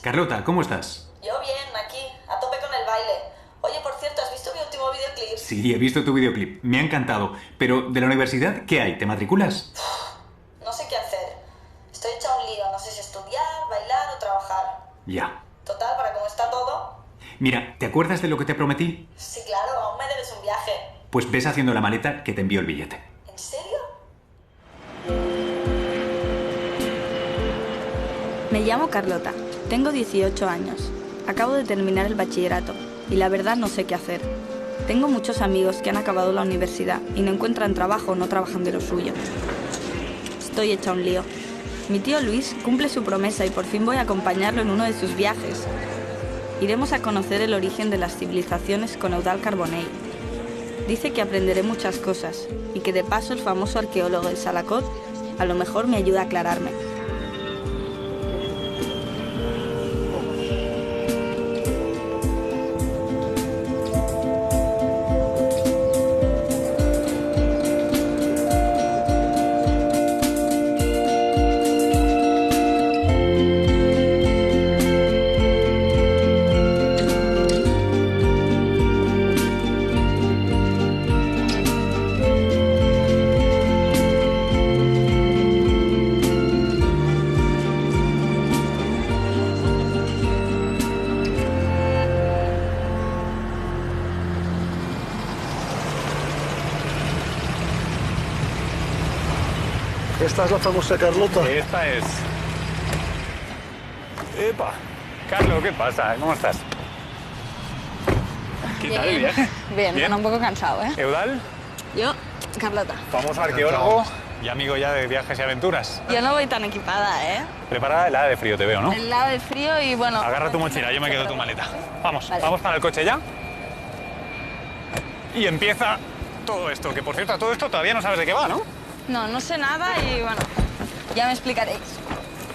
Carlota, ¿cómo estás? Yo bien, aquí, a tope con el baile. Oye, por cierto, ¿has visto mi último videoclip? Sí, he visto tu videoclip. Me ha encantado. Pero, ¿de la universidad qué hay? ¿Te matriculas? No sé qué hacer. Estoy hecha un lío. No sé si estudiar, bailar o trabajar. Ya. Total, para cómo está todo. Mira, ¿te acuerdas de lo que te prometí? Sí, claro, aún me debes un viaje. Pues ves haciendo la maleta que te envío el billete. ¿En serio? Me llamo Carlota, tengo 18 años. Acabo de terminar el bachillerato y la verdad no sé qué hacer. Tengo muchos amigos que han acabado la universidad y no encuentran trabajo o no trabajan de lo suyo. Estoy hecha un lío. Mi tío Luis cumple su promesa y por fin voy a acompañarlo en uno de sus viajes. Iremos a conocer el origen de las civilizaciones con Eudald Carbonell. Dice que aprenderé muchas cosas y que de paso el famoso arqueólogo de Salacot a lo mejor me ayuda a aclararme. ¿Esta es la famosa Carlota? Esta es. ¡Epa! Carlos, ¿qué pasa? ¿Cómo estás? ¿Qué tal el viaje? Bien, bueno, un poco cansado, ¿eh? ¿Eudald? Yo, Carlota. Famoso arqueólogo y amigo ya de viajes y aventuras. Yo no voy tan equipada, ¿eh? Preparada helada de frío, te veo, ¿no? El lado de frío y bueno... Agarra tu mochila, yo me quedo tu maleta. Vamos, Vale. vamos para el coche ya. Y empieza todo esto, que por cierto, todo esto todavía no sabes de qué va, ¿no? No, no sé nada y bueno, ya me explicaréis.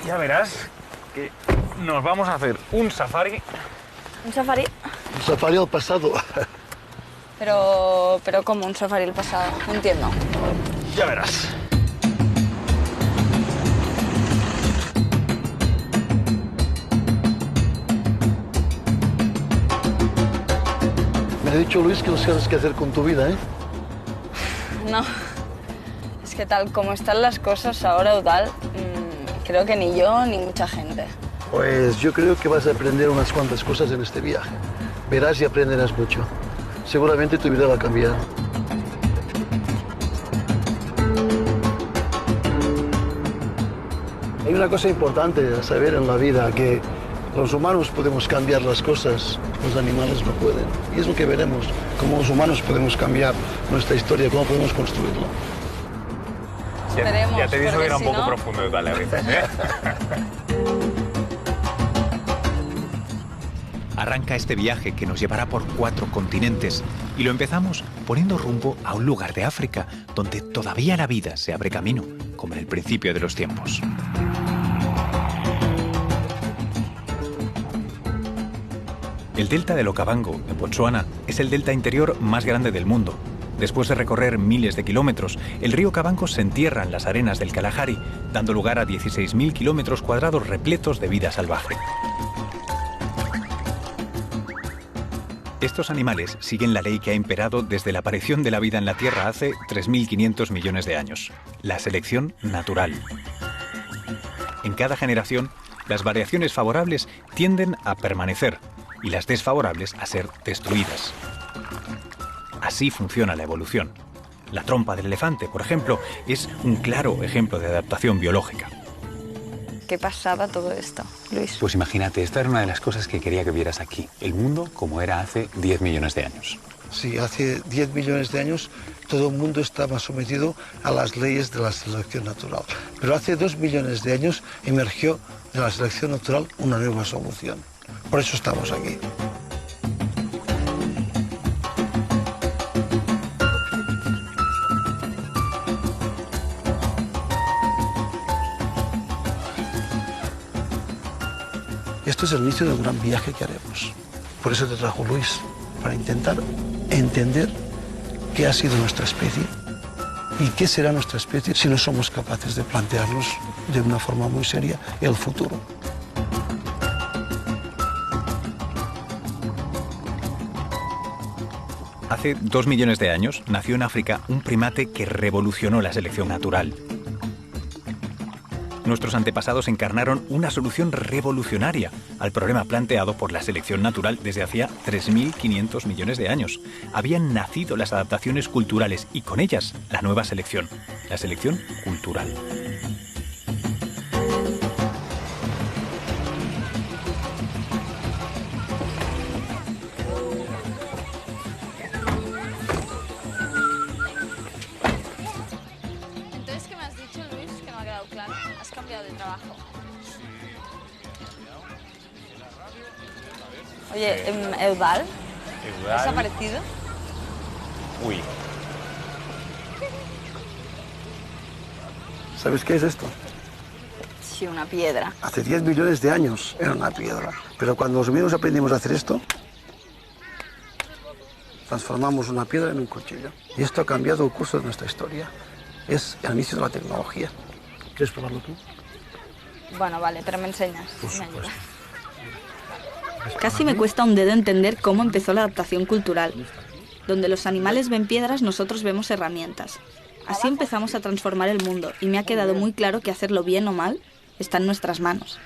Ya verás que nos vamos a hacer un safari. ¿Un safari? Un safari al pasado. Pero ¿cómo un safari el pasado? No entiendo. Ya verás. Me ha dicho Luis que no sabes qué hacer con tu vida, ¿eh? No, es que tal como están las cosas ahora, Eudald, creo que ni yo ni mucha gente. Pues yo creo que vas a aprender unas cuantas cosas en este viaje. Verás y aprenderás mucho. Seguramente tu vida va a cambiar. Hay una cosa importante a saber en la vida, que los humanos podemos cambiar las cosas, los animales no pueden. Y es lo que veremos, cómo los humanos podemos cambiar nuestra historia, cómo podemos construirla. Esperemos, Ya te dije que porque era un si poco no- profundo, Eudald, a veces, ¿eh? Arranca este viaje que nos llevará por 4 continentes y lo empezamos poniendo rumbo a un lugar de África donde todavía la vida se abre camino, como en el principio de los tiempos. El delta del Okavango, en Botsuana, es el delta interior más grande del mundo. Después de recorrer miles de kilómetros, el río Okavango se entierra en las arenas del Kalahari, dando lugar a 16.000 kilómetros cuadrados repletos de vida salvaje. Estos animales siguen la ley que ha imperado desde la aparición de la vida en la Tierra hace 3.500 millones de años, la selección natural. En cada generación, las variaciones favorables tienden a permanecer y las desfavorables a ser destruidas. Así funciona la evolución. La trompa del elefante, por ejemplo, es un claro ejemplo de adaptación biológica. ¿Qué pasaba todo esto, Luis? Pues imagínate, esta era una de las cosas que quería que vieras aquí. El mundo como era hace 10 millones de años. Sí, hace 10 millones de años todo el mundo estaba sometido a las leyes de la selección natural. Pero hace 2 millones de años emergió de la selección natural una nueva solución. Por eso estamos aquí. Esto es el inicio de un gran viaje que haremos. Por eso te trajo Luis, para intentar entender qué ha sido nuestra especie y qué será nuestra especie si no somos capaces de plantearnos de una forma muy seria el futuro. Hace 2 millones de años nació en África un primate que revolucionó la selección natural. Nuestros antepasados encarnaron una solución revolucionaria al problema planteado por la selección natural desde hacía 3.500 millones de años. Habían nacido las adaptaciones culturales y con ellas la nueva selección, la selección cultural. Entonces, ¿qué me has dicho, Luis? Que no ha quedado claro. Has cambiado de trabajo. Oye, Eudal, ¿has aparecido? Uy. ¿Sabes qué es esto? Sí, una piedra. Hace 10 millones de años era una piedra. Pero cuando los humanos aprendimos a hacer esto, transformamos una piedra en un cuchillo. Y esto ha cambiado el curso de nuestra historia. Es el inicio de la tecnología. ¿Quieres probarlo tú? Bueno, vale, pero me enseñas. Me ayudas. Casi me cuesta un dedo entender cómo empezó la adaptación cultural. Donde los animales ven piedras, nosotros vemos herramientas. Así empezamos a transformar el mundo y me ha quedado muy claro que hacerlo bien o mal está en nuestras manos.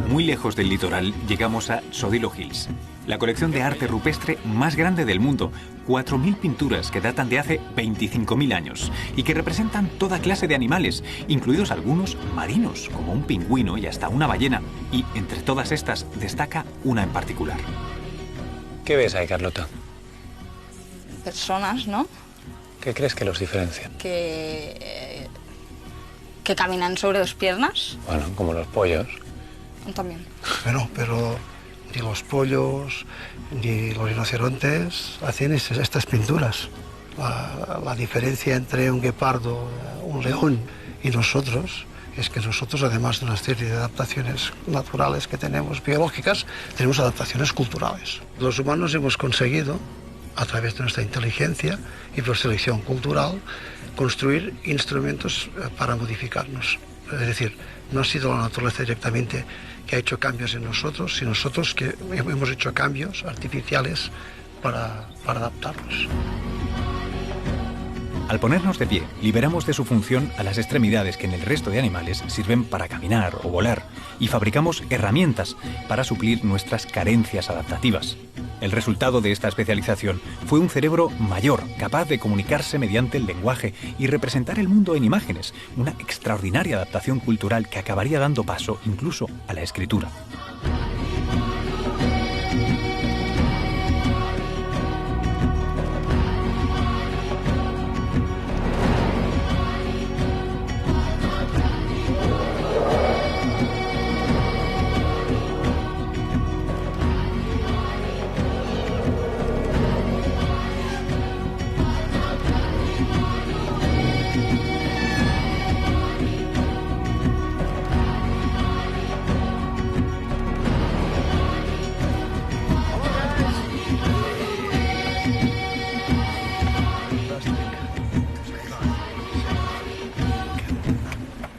Muy lejos del litoral llegamos a Sodilo Hills, la colección de arte rupestre más grande del mundo, 4.000 pinturas que datan de hace 25.000 años y que representan toda clase de animales, incluidos algunos marinos, como un pingüino y hasta una ballena, y entre todas estas destaca una en particular. ¿Qué ves ahí, Carlota? Personas, ¿no? ¿Qué crees que los diferencia? Que caminan sobre dos piernas. Bueno, como los pollos. También. Bueno, pero ni los pollos ni los rinocerontes hacen estas pinturas. La diferencia entre un guepardo, un león y nosotros es que nosotros, además de una serie de adaptaciones naturales que tenemos, biológicas, tenemos adaptaciones culturales. Los humanos hemos conseguido, a través de nuestra inteligencia y por selección cultural, construir instrumentos para modificarnos. Es decir, no ha sido la naturaleza directamente que ha hecho cambios en nosotros, sino nosotros que hemos hecho cambios artificiales para adaptarnos. Al ponernos de pie, liberamos de su función a las extremidades que en el resto de animales sirven para caminar o volar y fabricamos herramientas para suplir nuestras carencias adaptativas. El resultado de esta especialización fue un cerebro mayor, capaz de comunicarse mediante el lenguaje y representar el mundo en imágenes, una extraordinaria adaptación cultural que acabaría dando paso incluso a la escritura.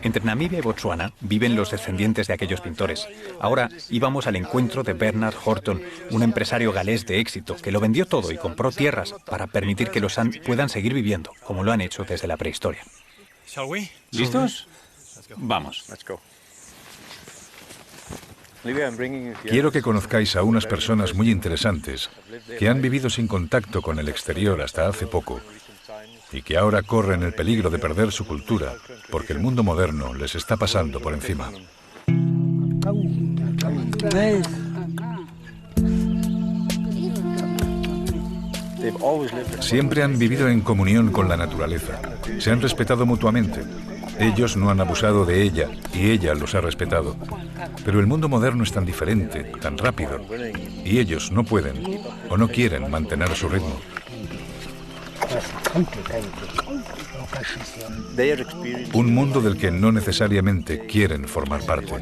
Entre Namibia y Botsuana viven los descendientes de aquellos pintores. Ahora íbamos al encuentro de Bernard Horton, un empresario galés de éxito que lo vendió todo y compró tierras para permitir que los San puedan seguir viviendo, como lo han hecho desde la prehistoria. ¿Listos? Vamos. Quiero que conozcáis a unas personas muy interesantes que han vivido sin contacto con el exterior hasta hace poco y que ahora corren el peligro de perder su cultura porque el mundo moderno les está pasando por encima. Siempre han vivido en comunión con la naturaleza. Se han respetado mutuamente. Ellos no han abusado de ella y ella los ha respetado. Pero el mundo moderno es tan diferente, tan rápido, y ellos no pueden o no quieren mantener su ritmo. Un mundo del que no necesariamente quieren formar parte.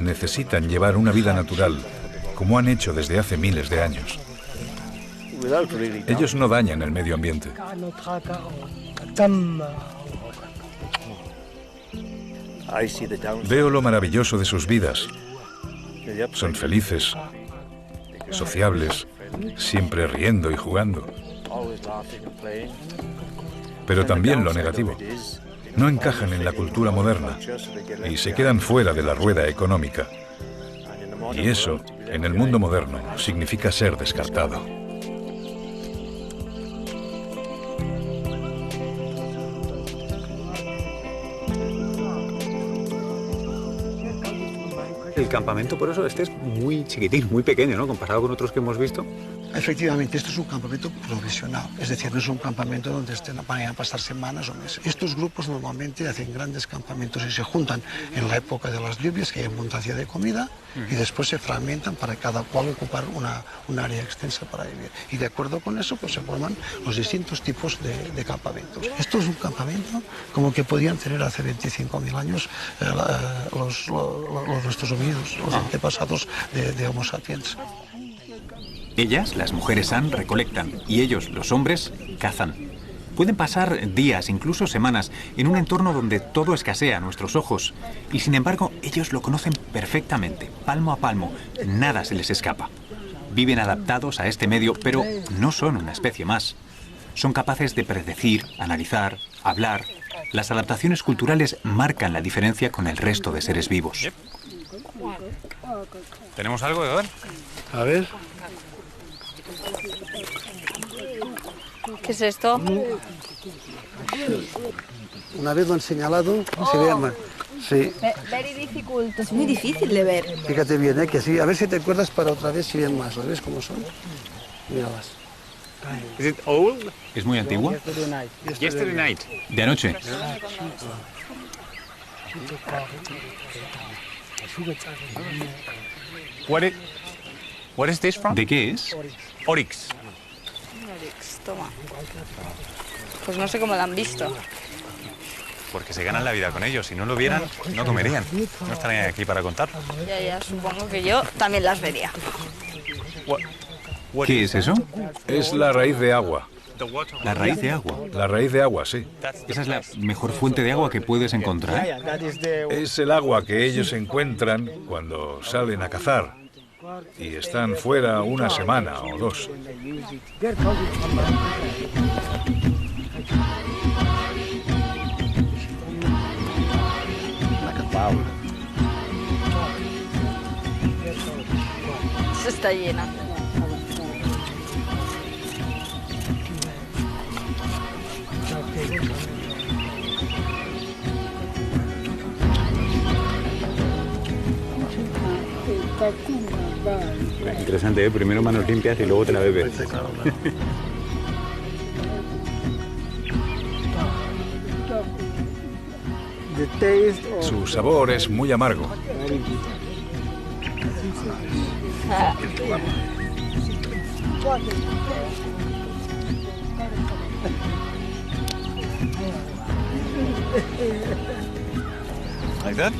Necesitan llevar una vida natural, como han hecho desde hace miles de años. Ellos no dañan el medio ambiente. Veo lo maravilloso de sus vidas. Son felices, sociables, siempre riendo y jugando. Pero también lo negativo. No encajan en la cultura moderna y se quedan fuera de la rueda económica. Y eso, en el mundo moderno, significa ser descartado. El campamento, por eso, este es muy chiquitín, muy pequeño, ¿no? Comparado con otros que hemos visto. Efectivamente, esto es un campamento provisional, es decir, no es un campamento donde van a pasar semanas o meses. Estos grupos normalmente hacen grandes campamentos y se juntan en la época de las lluvias, que hay abundancia de comida, y después se fragmentan para cada cual ocupar un área extensa para vivir. Y de acuerdo con eso, pues se forman los distintos tipos de campamentos. Esto es un campamento como que podían tener hace 25.000 años nuestros homínidos, los antepasados de Homo sapiens. Ellas, las mujeres San, recolectan y ellos, los hombres, cazan. Pueden pasar días, incluso semanas, en un entorno donde todo escasea a nuestros ojos. Y sin embargo, ellos lo conocen perfectamente, palmo a palmo. Nada se les escapa. Viven adaptados a este medio, pero no son una especie más. Son capaces de predecir, analizar, hablar. Las adaptaciones culturales marcan la diferencia con el resto de seres vivos. ¿Tenemos algo de ver? A ver. ¿Qué es esto? Una vez lo han señalado, se ve más. Sí. Es muy difícil de ver. Fíjate bien, que sí. A ver si te acuerdas para otra vez si ven más. ¿Lo ves cómo son? Míralas. ¿Es muy antigua? Yesterday night. De anoche. What is this from? ¿De qué es? Oryx. Toma. Pues no sé cómo la han visto. Porque se ganan la vida con ellos. Si no lo vieran, no comerían. No estarían aquí para contar. Ya, supongo que yo también las vería. ¿Qué es eso? Es la raíz de agua. La raíz de agua. La raíz de agua, sí. Esa es la mejor fuente de agua que puedes encontrar. Es el agua que ellos encuentran cuando salen a cazar y están fuera una semana o dos. Está llena. Interesante, ¿eh? Primero manos limpias y luego te la bebes. Su sabor es muy amargo. Like that?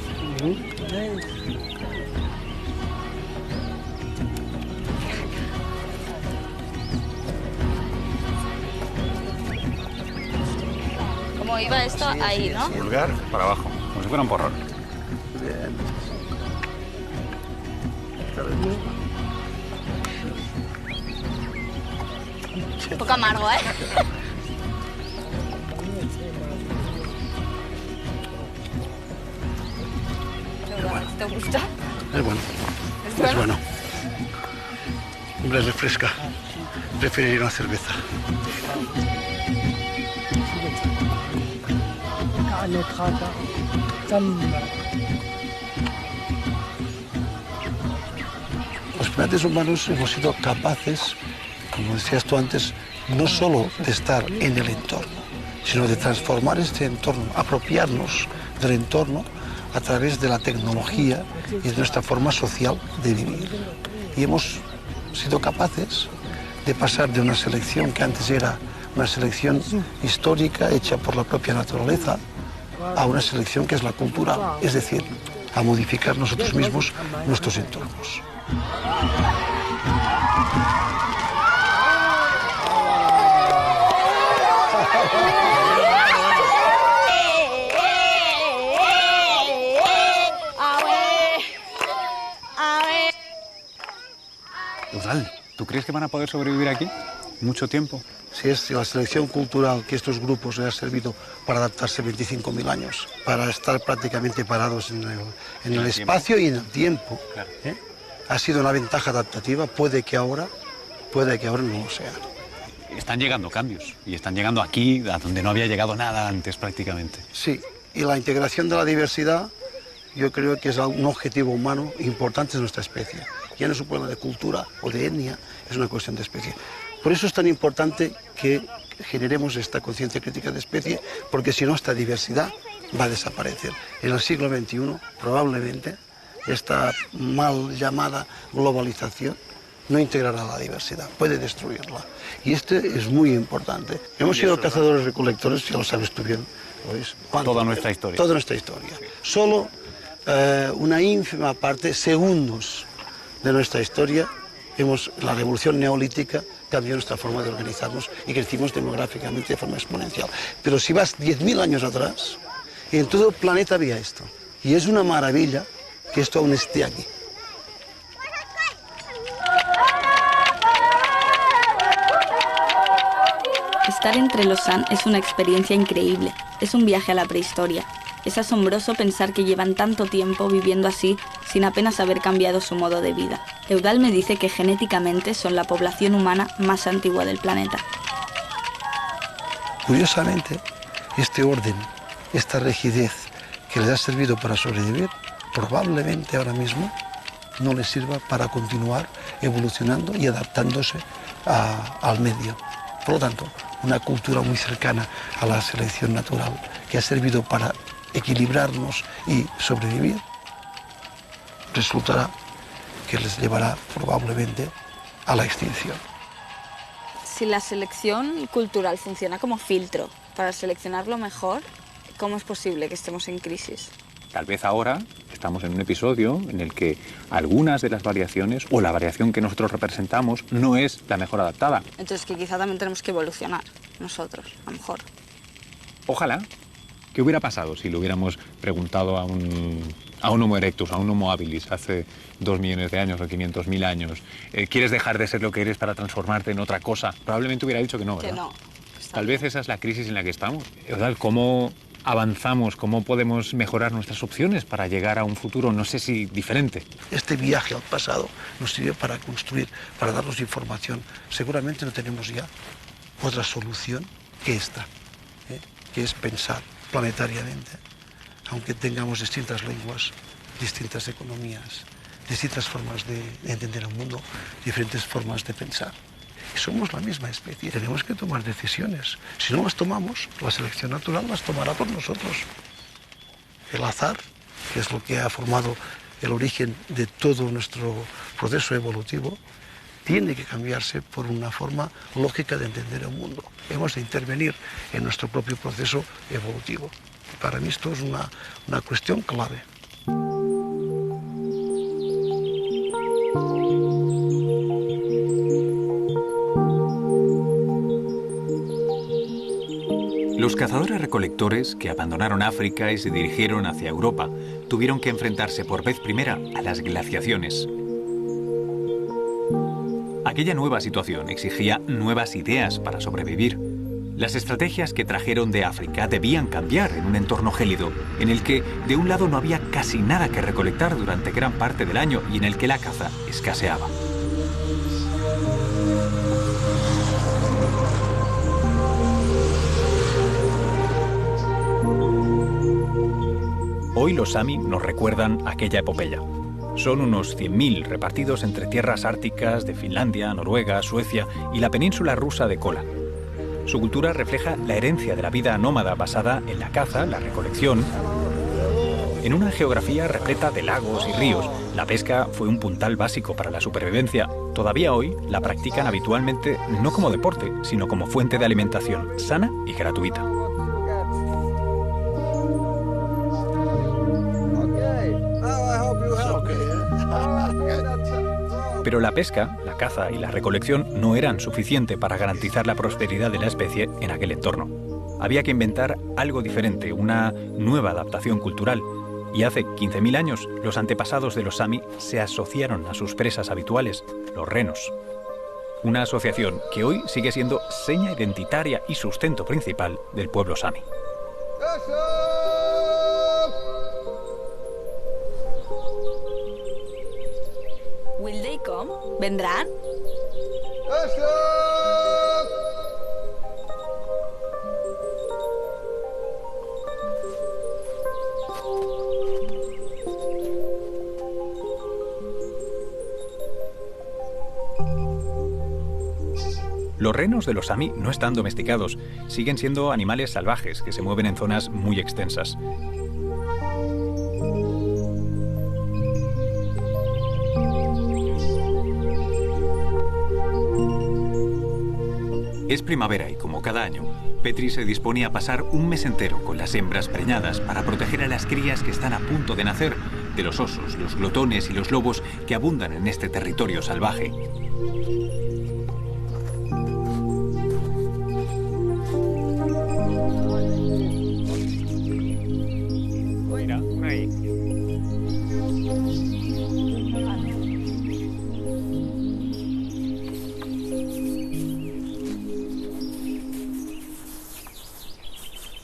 ¿Cómo iba esto? Ahí, ¿no? Pulgar para abajo, como si fuera un porrón. Un poco amargo, ¿eh? ¿Te gusta? Es bueno. Es bueno. Hombre, refresca. Preferiría una cerveza. Los primates humanos hemos sido capaces, como decías tú antes, no solo de estar en el entorno, sino de transformar este entorno, apropiarnos del entorno a través de la tecnología y de nuestra forma social de vivir. Y hemos sido capaces de pasar de una selección que antes era una selección histórica hecha por la propia naturaleza a una selección que es la cultural, es decir, a modificar nosotros mismos nuestros entornos. Eudald, ¿tú crees que van a poder sobrevivir aquí mucho tiempo? Si es la selección cultural que estos grupos les ha servido para adaptarse 25.000 años, para estar prácticamente parados en el espacio y en el tiempo, Claro. ha sido una ventaja adaptativa, puede que ahora no lo sea. Están llegando cambios y están llegando aquí, a donde no había llegado nada antes prácticamente. Sí, y la integración de la diversidad yo creo que es un objetivo humano importante de nuestra especie. Ya no es un problema de cultura o de etnia, es una cuestión de especie. Por eso es tan importante que generemos esta conciencia crítica de especie, porque si no esta diversidad va a desaparecer. En el siglo XXI probablemente esta mal llamada globalización no integrará la diversidad, puede destruirla. Y este es muy importante. Hemos sido cazadores-recolectores, ya lo sabes tú bien. Toda nuestra historia. Toda nuestra historia. Solo una ínfima parte, segundos de nuestra historia, la revolución neolítica cambió nuestra forma de organizarnos y crecimos demográficamente de forma exponencial. Pero si vas 10.000 años atrás, en todo el planeta había esto. Y es una maravilla que esto aún esté aquí. Estar entre los San es una experiencia increíble. Es un viaje a la prehistoria. Es asombroso pensar que llevan tanto tiempo viviendo así sin apenas haber cambiado su modo de vida. Eudald me dice que genéticamente son la población humana más antigua del planeta. Curiosamente, este orden, esta rigidez que les ha servido para sobrevivir, probablemente ahora mismo no les sirva para continuar evolucionando y adaptándose al medio. Por lo tanto, una cultura muy cercana a la selección natural que ha servido para equilibrarnos y sobrevivir, resultará que les llevará probablemente a la extinción. Si la selección cultural funciona como filtro para seleccionar lo mejor, ¿cómo es posible que estemos en crisis? Tal vez ahora estamos en un episodio en el que algunas de las variaciones o la variación que nosotros representamos no es la mejor adaptada. Entonces que quizá también tenemos que evolucionar nosotros, a lo mejor. Ojalá. ¿Qué hubiera pasado si le hubiéramos preguntado a un Homo erectus, a un Homo habilis, hace 2 millones de años o 500.000 años? ¿Quieres dejar de ser lo que eres para transformarte en otra cosa? Probablemente hubiera dicho que no, ¿verdad? Que no. Tal vez esa es la crisis en la que estamos. ¿Cómo avanzamos? ¿Cómo podemos mejorar nuestras opciones para llegar a un futuro, no sé si diferente? Este viaje al pasado nos sirve para construir, para darnos información. Seguramente no tenemos ya otra solución que esta, que es pensar planetariamente, aunque tengamos distintas lenguas, distintas economías, distintas formas de entender el mundo, diferentes formas de pensar. Y somos la misma especie. Tenemos que tomar decisiones. Si no las tomamos, la selección natural las tomará por nosotros. El azar, que es lo que ha formado el origen de todo nuestro proceso evolutivo, tiene que cambiarse por una forma lógica de entender el mundo. Hemos de intervenir en nuestro propio proceso evolutivo. Para mí esto es una cuestión clave. Los cazadores-recolectores que abandonaron África y se dirigieron hacia Europa tuvieron que enfrentarse por vez primera a las glaciaciones. Aquella nueva situación exigía nuevas ideas para sobrevivir. Las estrategias que trajeron de África debían cambiar en un entorno gélido, en el que de un lado no había casi nada que recolectar durante gran parte del año y en el que la caza escaseaba. Hoy los Sami nos recuerdan aquella epopeya. Son unos 100.000 repartidos entre tierras árticas de Finlandia, Noruega, Suecia y la península rusa de Kola. Su cultura refleja la herencia de la vida nómada basada en la caza, la recolección. En una geografía repleta de lagos y ríos, la pesca fue un puntal básico para la supervivencia. Todavía hoy la practican habitualmente no como deporte, sino como fuente de alimentación sana y gratuita. Pero la pesca, la caza y la recolección no eran suficiente para garantizar la prosperidad de la especie en aquel entorno. Había que inventar algo diferente, una nueva adaptación cultural. Y hace 15.000 años, los antepasados de los Sami se asociaron a sus presas habituales, los renos. Una asociación que hoy sigue siendo seña identitaria y sustento principal del pueblo Sami. Will they come? ¿Vendrán? Los renos de los Sami no están domesticados, siguen siendo animales salvajes que se mueven en zonas muy extensas. Es primavera y, como cada año, Petri se dispone a pasar un mes entero con las hembras preñadas para proteger a las crías que están a punto de nacer de los osos, los glotones y los lobos que abundan en este territorio salvaje. Mira, ahí.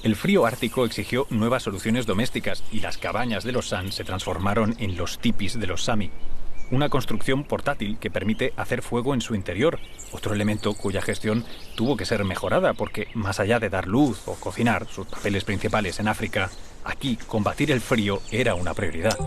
El frío ártico exigió nuevas soluciones domésticas y las cabañas de los San se transformaron en los tipis de los Sami. Una construcción portátil que permite hacer fuego en su interior, otro elemento cuya gestión tuvo que ser mejorada porque, más allá de dar luz o cocinar, sus papeles principales en África, aquí combatir el frío era una prioridad.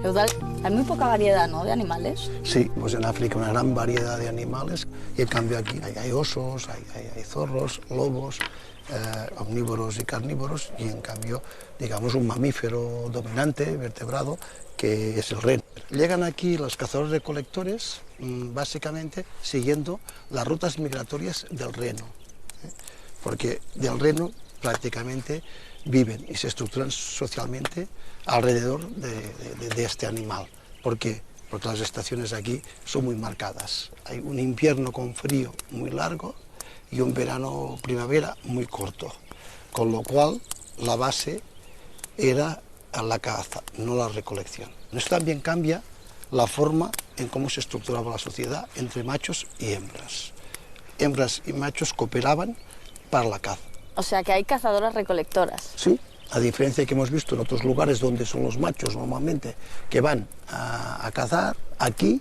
Eudald, hay muy poca variedad, ¿no?, de animales. Sí, pues en África una gran variedad de animales y en cambio aquí hay osos, hay zorros, lobos, omnívoros y carnívoros y en cambio, digamos, un mamífero dominante, vertebrado, que es el reno. Llegan aquí los cazadores-recolectores básicamente siguiendo las rutas migratorias del reno, porque del reno prácticamente viven y se estructuran socialmente alrededor de este animal. ¿Por qué? Porque las estaciones aquí son muy marcadas. Hay un invierno con frío muy largo y un verano primavera muy corto, con lo cual la base era la caza, no la recolección. Esto también cambia la forma en cómo se estructuraba la sociedad entre machos y hembras. Hembras y machos cooperaban para la caza. O sea que hay cazadoras-recolectoras. Sí, a diferencia de que hemos visto en otros lugares donde son los machos normalmente que van a cazar, aquí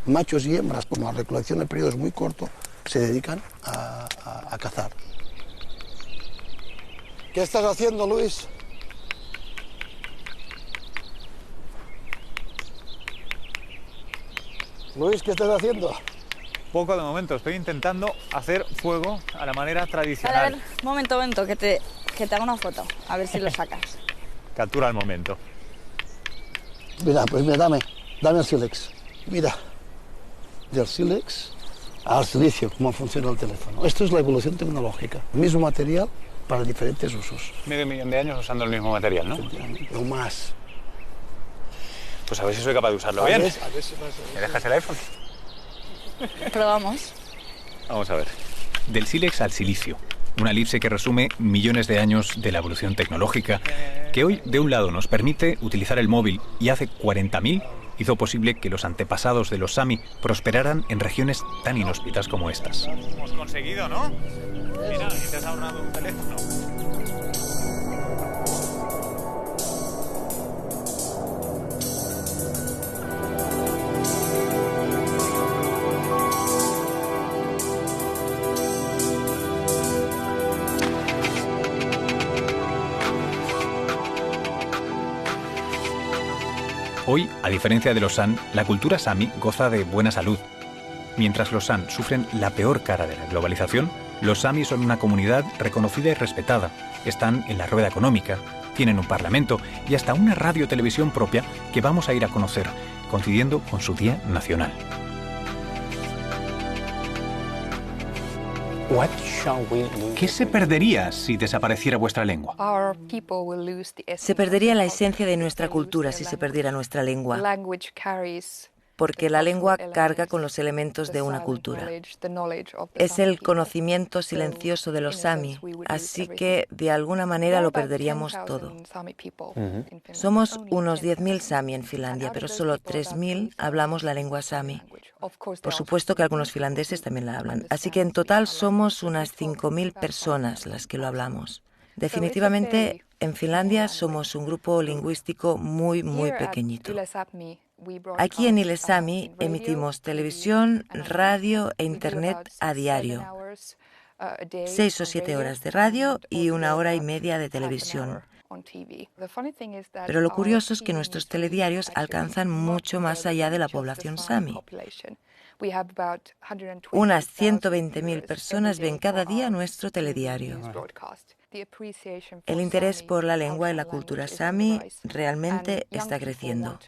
machos y hembras, como la recolección de periodos muy cortos, se dedican a cazar. ¿Qué estás haciendo, Luis? Luis, ¿qué estás haciendo? Poco de momento, estoy intentando hacer fuego a la manera tradicional. A ver, momento, que te haga una foto, a ver si lo sacas. Captura el momento. Mira, pues mira, dame el sílex. Mira, del sílex al silicio, cómo funciona el teléfono. Esto es la evolución tecnológica. El mismo material para diferentes usos. Medio millón de años usando el mismo material, ¿no? O más. Pues a ver si soy capaz de usarlo bien. ¿Me dejas el iPhone? Probamos. Vamos a ver. Del sílex al silicio, una elipse que resume millones de años de la evolución tecnológica, que hoy, de un lado, nos permite utilizar el móvil y hace 40.000 hizo posible que los antepasados de los Sami prosperaran en regiones tan inhóspitas como estas. Hemos conseguido, ¿no? Mira, aquí te has ahorrado un teléfono. Hoy, a diferencia de los San, la cultura Sami goza de buena salud. Mientras los San sufren la peor cara de la globalización, los Sami son una comunidad reconocida y respetada. Están en la rueda económica, Tienen un parlamento y hasta una radio-televisión propia que vamos a ir a conocer, coincidiendo con su Día Nacional. ¿Qué se perdería si desapareciera vuestra lengua? Se perdería la esencia de nuestra cultura si se perdiera nuestra lengua, porque la lengua carga con los elementos de una cultura. Es el conocimiento silencioso de los Sami, así que de alguna manera lo perderíamos todo. Somos unos 10.000 Sami en Finlandia, pero solo 3.000 hablamos la lengua Sami. Por supuesto que algunos finlandeses también la hablan, así que en total somos unas 5.000 personas las que lo hablamos. Definitivamente, en Finlandia somos un grupo lingüístico muy, muy pequeñito. Aquí en Yle Sami emitimos televisión, radio e internet a diario. 6 o 7 horas de radio y 1 hora y media de televisión. Pero lo curioso es que nuestros telediarios alcanzan mucho más allá de la población Sami. Unas 120.000 personas ven cada día nuestro telediario. El interés por la lengua y la cultura Sami realmente está creciendo.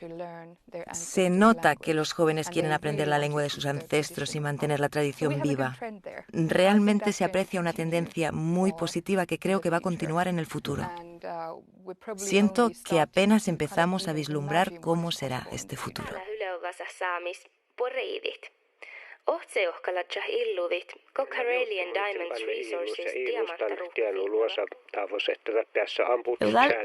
Se nota que los jóvenes quieren aprender la lengua de sus ancestros y mantener la tradición viva. Realmente se aprecia una tendencia muy positiva que creo que va a continuar en el futuro. Siento que apenas empezamos a vislumbrar cómo será este futuro. Eudal,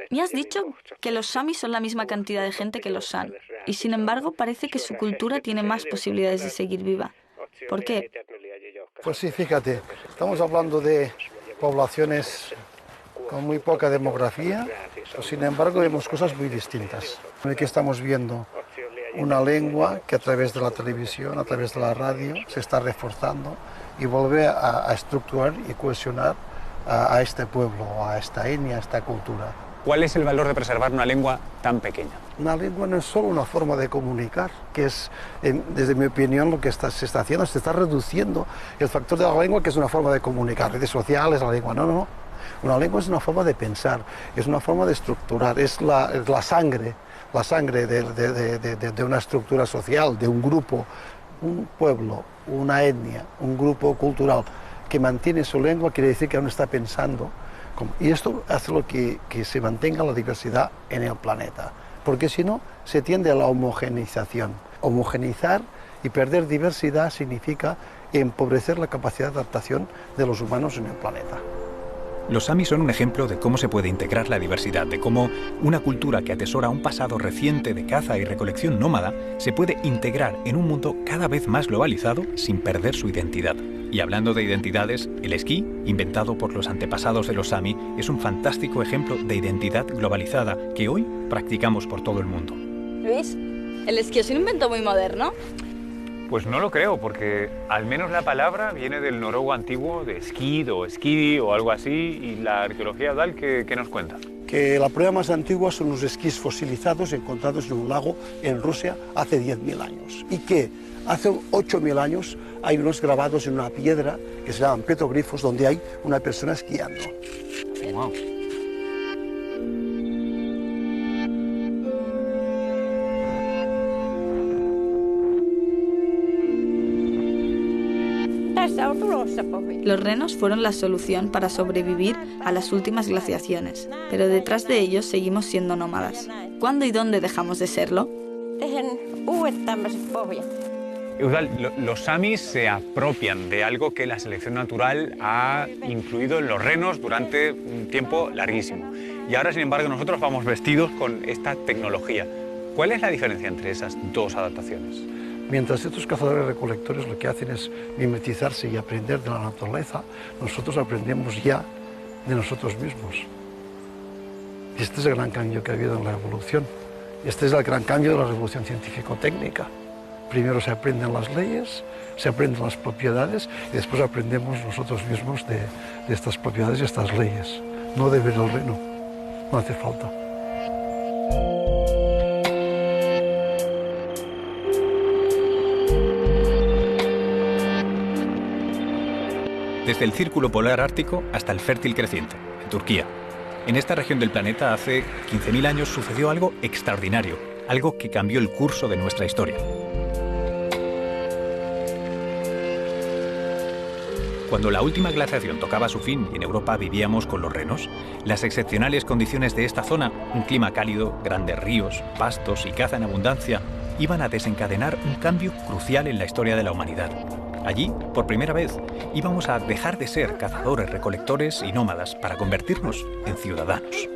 me has dicho que los Sami son la misma cantidad de gente que los San, y sin embargo parece que su cultura tiene más posibilidades de seguir viva. ¿Por qué? Pues sí, fíjate, estamos hablando de poblaciones con muy poca demografía, pero sin embargo vemos cosas muy distintas. Aquí estamos viendo una lengua que a través de la televisión, a través de la radio, se está reforzando y vuelve a estructurar y cohesionar a este pueblo, a esta etnia, a esta cultura. ¿Cuál es el valor de preservar una lengua tan pequeña? Una lengua no es solo una forma de comunicar, que es, desde mi opinión, lo que se está haciendo, se está reduciendo el factor de la lengua, que es una forma de comunicar, redes sociales, la lengua, no. Una lengua es una forma de pensar, es una forma de estructurar, es la sangre de una estructura social, de un grupo, un pueblo, una etnia, un grupo cultural que mantiene su lengua, quiere decir que aún está pensando. Y esto hace lo que se mantenga la diversidad en el planeta, porque si no, se tiende a la homogeneización. Homogeneizar y perder diversidad significa empobrecer la capacidad de adaptación de los humanos en el planeta. Los Sami son un ejemplo de cómo se puede integrar la diversidad, de cómo una cultura que atesora un pasado reciente de caza y recolección nómada se puede integrar en un mundo cada vez más globalizado sin perder su identidad. Y hablando de identidades, el esquí, inventado por los antepasados de los Sami, es un fantástico ejemplo de identidad globalizada que hoy practicamos por todo el mundo. Luis, ¿el esquí es un invento muy moderno? Pues no lo creo, porque al menos la palabra viene del noruego antiguo de skid o skidi o algo así, y la arqueología Eudal, ¿qué nos cuenta? Que la prueba más antigua son los esquís fosilizados encontrados en un lago en Rusia hace 10.000 años. Y que hace 8.000 años hay unos grabados en una piedra que se llaman petroglifos, donde hay una persona esquiando. Wow. Los renos fueron la solución para sobrevivir a las últimas glaciaciones, pero detrás de ellos seguimos siendo nómadas. ¿Cuándo y dónde dejamos de serlo? Eudal, los Samis se apropian de algo que la selección natural ha incluido en los renos durante un tiempo larguísimo. Y ahora, sin embargo, nosotros vamos vestidos con esta tecnología. ¿Cuál es la diferencia entre esas dos adaptaciones? Mientras estos cazadores-recolectores lo que hacen es mimetizarse y aprender de la naturaleza, nosotros aprendemos ya de nosotros mismos. Y este es el gran cambio que ha habido en la evolución. Este es el gran cambio de la revolución científico-técnica. Primero se aprenden las leyes, se aprenden las propiedades y después aprendemos nosotros mismos de estas propiedades y estas leyes. No de ver el reno, no hace falta. Desde el Círculo Polar Ártico hasta el Fértil Creciente, en Turquía. En esta región del planeta hace 15.000 años sucedió algo extraordinario, algo que cambió el curso de nuestra historia. Cuando la última glaciación tocaba su fin y en Europa vivíamos con los renos, las excepcionales condiciones de esta zona, un clima cálido, grandes ríos, pastos y caza en abundancia, iban a desencadenar un cambio crucial en la historia de la humanidad. Allí, por primera vez, íbamos a dejar de ser cazadores, recolectores y nómadas para convertirnos en ciudadanos.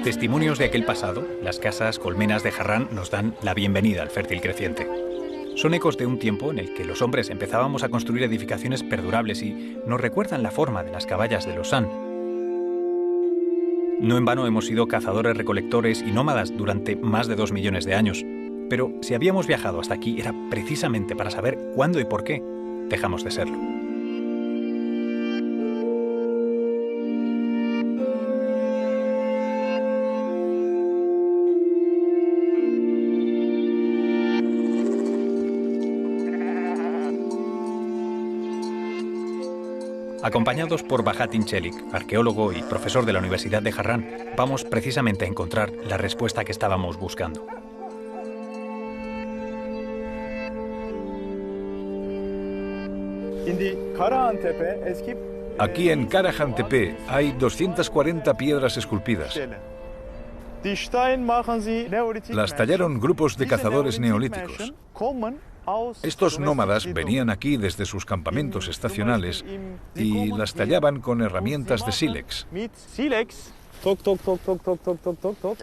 Testimonios de aquel pasado, las casas colmenas de Harran nos dan la bienvenida al fértil creciente. Son ecos de un tiempo en el que los hombres empezábamos a construir edificaciones perdurables y nos recuerdan la forma de las caballas de los San. No en vano hemos sido cazadores, recolectores y nómadas durante más de 2 millones de años. Pero si habíamos viajado hasta aquí era precisamente para saber cuándo y por qué dejamos de serlo. Acompañados por Bahattin Çelik, arqueólogo y profesor de la Universidad de Harran, vamos precisamente a encontrar la respuesta que estábamos buscando. Aquí en Karahantepe hay 240 piedras esculpidas. Las tallaron grupos de cazadores neolíticos. Estos nómadas venían aquí desde sus campamentos estacionales y las tallaban con herramientas de sílex.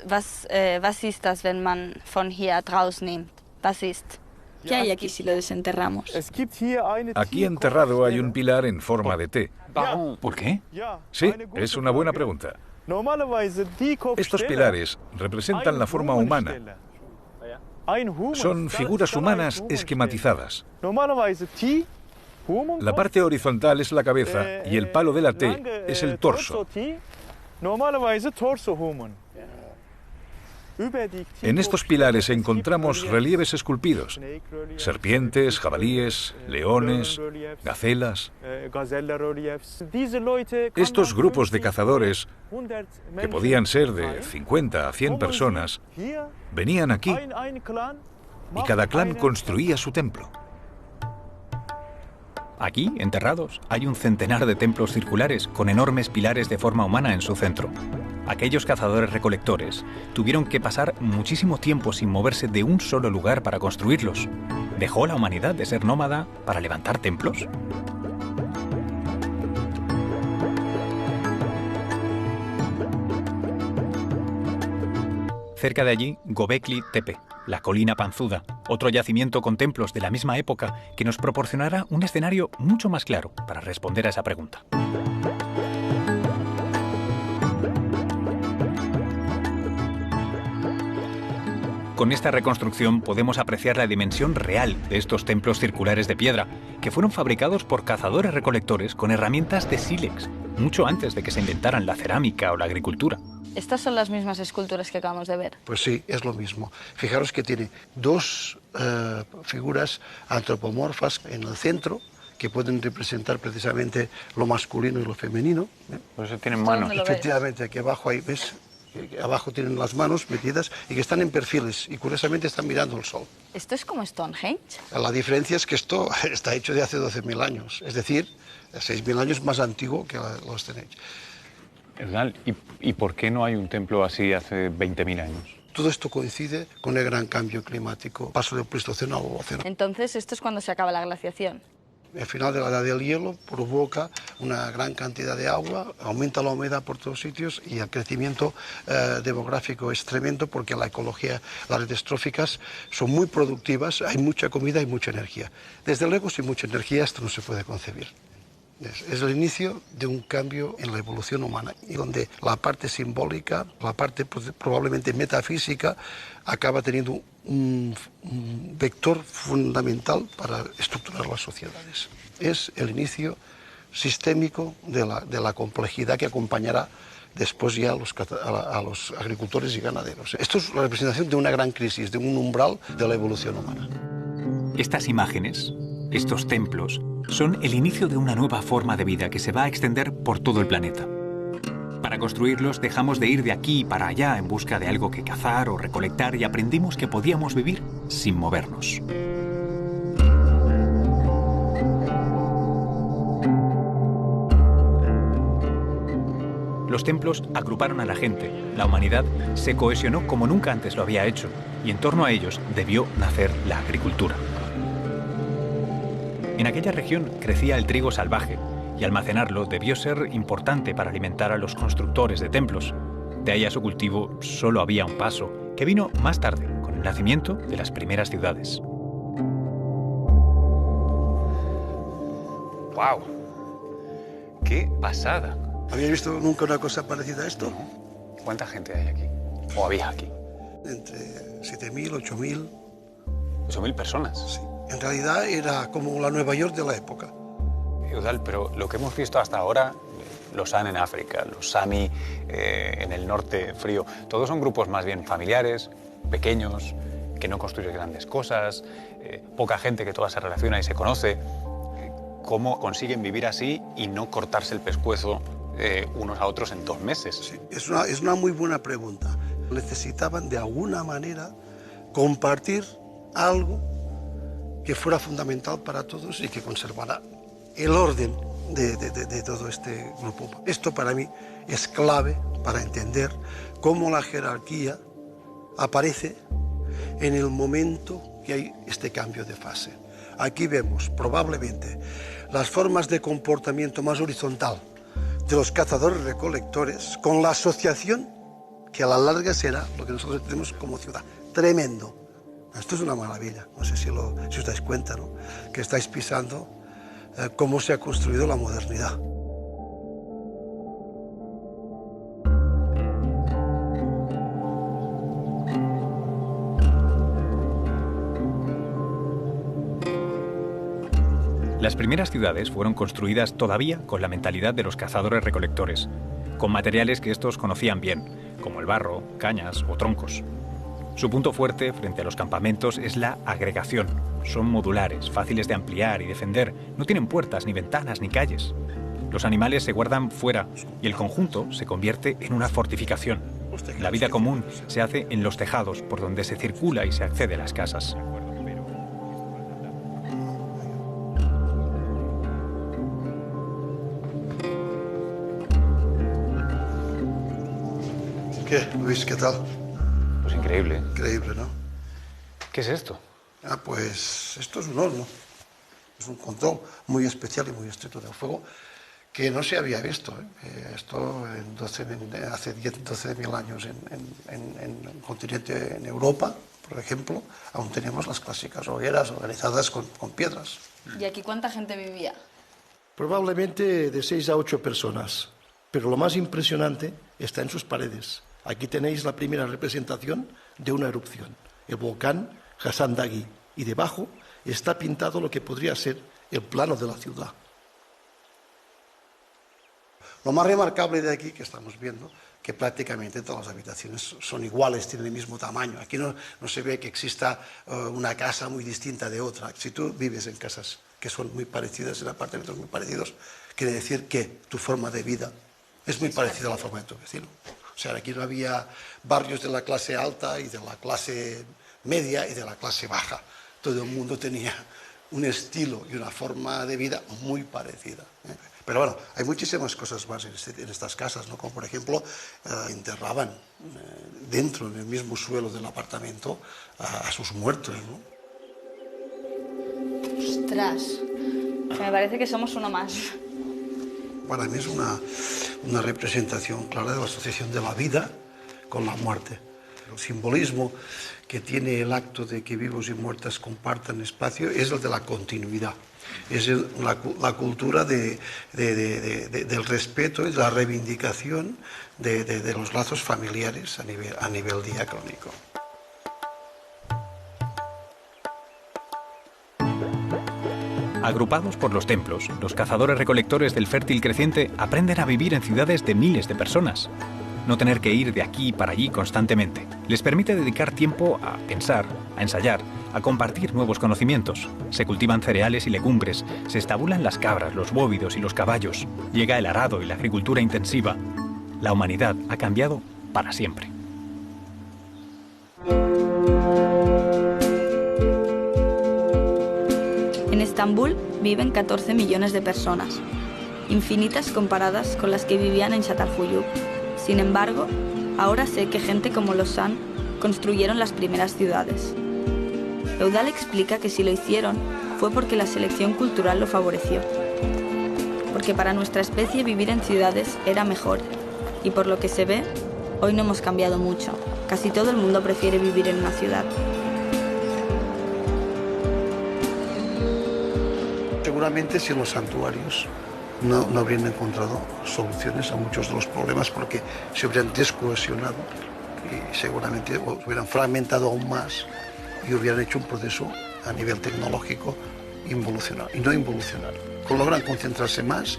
Was ist das, wenn man von hier rausnimmt? Was ist? ¿Qué hay aquí si lo desenterramos? Aquí enterrado hay un pilar en forma de T. ¿Por qué? Sí, es una buena pregunta. Estos pilares representan la forma humana. Son figuras humanas esquematizadas. La parte horizontal es la cabeza y el palo de la T es el torso. En estos pilares encontramos relieves esculpidos, serpientes, jabalíes, leones, gacelas. Estos grupos de cazadores, que podían ser de 50 a 100 personas, venían aquí y cada clan construía su templo. Aquí, enterrados, hay un centenar de templos circulares con enormes pilares de forma humana en su centro. Aquellos cazadores-recolectores tuvieron que pasar muchísimo tiempo sin moverse de un solo lugar para construirlos. ¿Dejó la humanidad de ser nómada para levantar templos? Cerca de allí, Göbekli Tepe, la colina panzuda, otro yacimiento con templos de la misma época que nos proporcionará un escenario mucho más claro para responder a esa pregunta. Con esta reconstrucción podemos apreciar la dimensión real de estos templos circulares de piedra, que fueron fabricados por cazadores-recolectores con herramientas de sílex, mucho antes de que se inventaran la cerámica o la agricultura. ¿Estas son las mismas esculturas que acabamos de ver? Pues sí, es lo mismo. Fijaros que tiene dos figuras antropomorfas en el centro, que pueden representar precisamente lo masculino y lo femenino. Por eso tienen manos. Efectivamente, aquí abajo hay, ¿ves? Abajo tienen las manos metidas y que están en perfiles y curiosamente están mirando el sol. ¿Esto es como Stonehenge? La diferencia es que esto está hecho de hace 12.000 años, es decir, 6.000 años más antiguo que los Stonehenge. Hernán, ¿y por qué no hay un templo así hace 20.000 años? Todo esto coincide con el gran cambio climático, paso del Pleistoceno al Holoceno. Entonces, ¿esto es cuando se acaba la glaciación? El final de la edad del hielo provoca una gran cantidad de agua, aumenta la humedad por todos sitios y el crecimiento demográfico es tremendo porque la ecología, las redes tróficas son muy productivas, hay mucha comida y mucha energía. Desde luego, sin mucha energía esto no se puede concebir. Es el inicio de un cambio en la evolución humana y donde la parte simbólica, la parte probablemente metafísica, acaba teniendo un vector fundamental para estructurar las sociedades. Es el inicio sistémico de la complejidad que acompañará después ya a los agricultores y ganaderos. Esto es la representación de una gran crisis, de un umbral de la evolución humana. Estas imágenes Estos templos son el inicio de una nueva forma de vida que se va a extender por todo el planeta. Para construirlos dejamos de ir de aquí para allá en busca de algo que cazar o recolectar y aprendimos que podíamos vivir sin movernos. Los templos agruparon a la gente, la humanidad se cohesionó como nunca antes lo había hecho y en torno a ellos debió nacer la agricultura. En aquella región crecía el trigo salvaje y almacenarlo debió ser importante para alimentar a los constructores de templos. De ahí a su cultivo solo había un paso, que vino más tarde con el nacimiento de las primeras ciudades. ¡Wow! ¡Qué pasada! ¿Había visto nunca una cosa parecida a esto? ¿Cuánta gente hay aquí? ¿O había aquí? Entre 7.000, 8.000. 8.000 personas. Sí. En realidad era como la Nueva York de la época. Eudald, pero lo que hemos visto hasta ahora, los San en África, los Sami en el norte frío, todos son grupos más bien familiares, pequeños, que no construyen grandes cosas, poca gente que toda se relaciona y se conoce. ¿Cómo consiguen vivir así y no cortarse el pescuezo unos a otros en 2 meses? Sí, es una muy buena pregunta. Necesitaban de alguna manera compartir algo que fuera fundamental para todos y que conservara el orden de todo este grupo. Esto para mí es clave para entender cómo la jerarquía aparece en el momento que hay este cambio de fase. Aquí vemos probablemente las formas de comportamiento más horizontal de los cazadores-recolectores con la asociación que a la larga será lo que nosotros tenemos como ciudad. Tremendo. Esto es una maravilla. No sé si os dais cuenta, ¿no? Que estáis pisando cómo se ha construido la modernidad. Las primeras ciudades fueron construidas todavía con la mentalidad de los cazadores-recolectores, con materiales que estos conocían bien, como el barro, cañas o troncos. Su punto fuerte frente a los campamentos es la agregación. Son modulares, fáciles de ampliar y defender, no tienen puertas, ni ventanas, ni calles. Los animales se guardan fuera y el conjunto se convierte en una fortificación. La vida común se hace en los tejados, por donde se circula y se accede a las casas. ¿Qué, Luis? ¿Qué tal? Pues increíble. Increíble, ¿no? ¿Qué es esto? Pues esto es un horno. Es un control muy especial y muy estricto del fuego que no se había visto. Esto hace 12.000 años en el continente, en Europa, por ejemplo, aún tenemos las clásicas hogueras organizadas con piedras. ¿Y aquí cuánta gente vivía? Probablemente de 6 a 8 personas, pero lo más impresionante está en sus paredes. Aquí tenéis la primera representación de una erupción, el volcán Hassan Daghi, y debajo está pintado lo que podría ser el plano de la ciudad. Lo más remarcable de aquí que estamos viendo, que prácticamente todas las habitaciones son iguales, tienen el mismo tamaño. Aquí no se ve que exista una casa muy distinta de otra. Si tú vives en casas que son muy parecidas, en apartamentos muy parecidos, quiere decir que tu forma de vida es muy parecida a la forma de tu vecino. O sea, aquí no había barrios de la clase alta y de la clase media y de la clase baja. Todo el mundo tenía un estilo y una forma de vida muy parecida. Pero bueno, hay muchísimas cosas más en estas casas, ¿no? Como por ejemplo, enterraban dentro, en el mismo suelo del apartamento, a sus muertos, ¿no? ¡Ostras! Me parece que somos uno más. Para mí es una representación clara de la asociación de la vida con la muerte. El simbolismo que tiene el acto de que vivos y muertos compartan espacio es el de la continuidad. Es la cultura del respeto y de la reivindicación de los lazos familiares a nivel diacrónico. Agrupados por los templos, los cazadores-recolectores del fértil creciente aprenden a vivir en ciudades de miles de personas. No tener que ir de aquí para allí constantemente les permite dedicar tiempo a pensar, a ensayar, a compartir nuevos conocimientos. Se cultivan cereales y legumbres, se estabulan las cabras, los bóvidos y los caballos. Llega el arado y la agricultura intensiva. La humanidad ha cambiado para siempre. En Estambul viven 14 millones de personas, infinitas comparadas con las que vivían en Çatalhöyük. Sin embargo, ahora sé que gente como los San construyeron las primeras ciudades. Eudal explica que si lo hicieron fue porque la selección cultural lo favoreció. Porque para nuestra especie vivir en ciudades era mejor. Y por lo que se ve, hoy no hemos cambiado mucho. Casi todo el mundo prefiere vivir en una ciudad. Seguramente si los santuarios no habrían encontrado soluciones a muchos de los problemas porque se habrían descohesionado y seguramente hubieran fragmentado aún más y hubieran hecho un proceso a nivel tecnológico involucionar y no involucionar. Logran concentrarse más,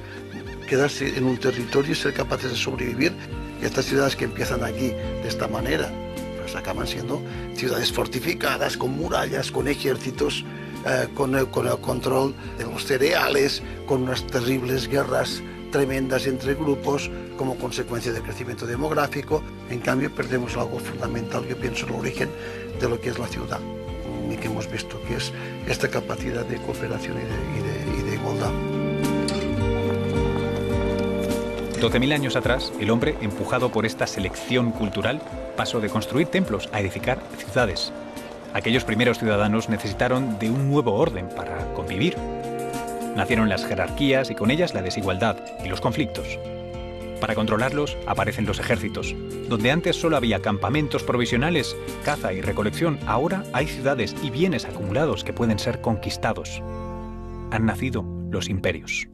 quedarse en un territorio y ser capaces de sobrevivir. Y estas ciudades que empiezan aquí de esta manera, pues acaban siendo ciudades fortificadas, con murallas, con ejércitos, con el control de los cereales, con unas terribles guerras tremendas entre grupos como consecuencia del crecimiento demográfico. En cambio, perdemos algo fundamental, yo pienso, el origen de lo que es la ciudad y que hemos visto, que es esta capacidad de cooperación y de igualdad. 12.000 años atrás, el hombre, empujado por esta selección cultural, pasó de construir templos a edificar ciudades. Aquellos primeros ciudadanos necesitaron de un nuevo orden para convivir. Nacieron las jerarquías y con ellas la desigualdad y los conflictos. Para controlarlos aparecen los ejércitos. Donde antes solo había campamentos provisionales, caza y recolección, ahora hay ciudades y bienes acumulados que pueden ser conquistados. Han nacido los imperios.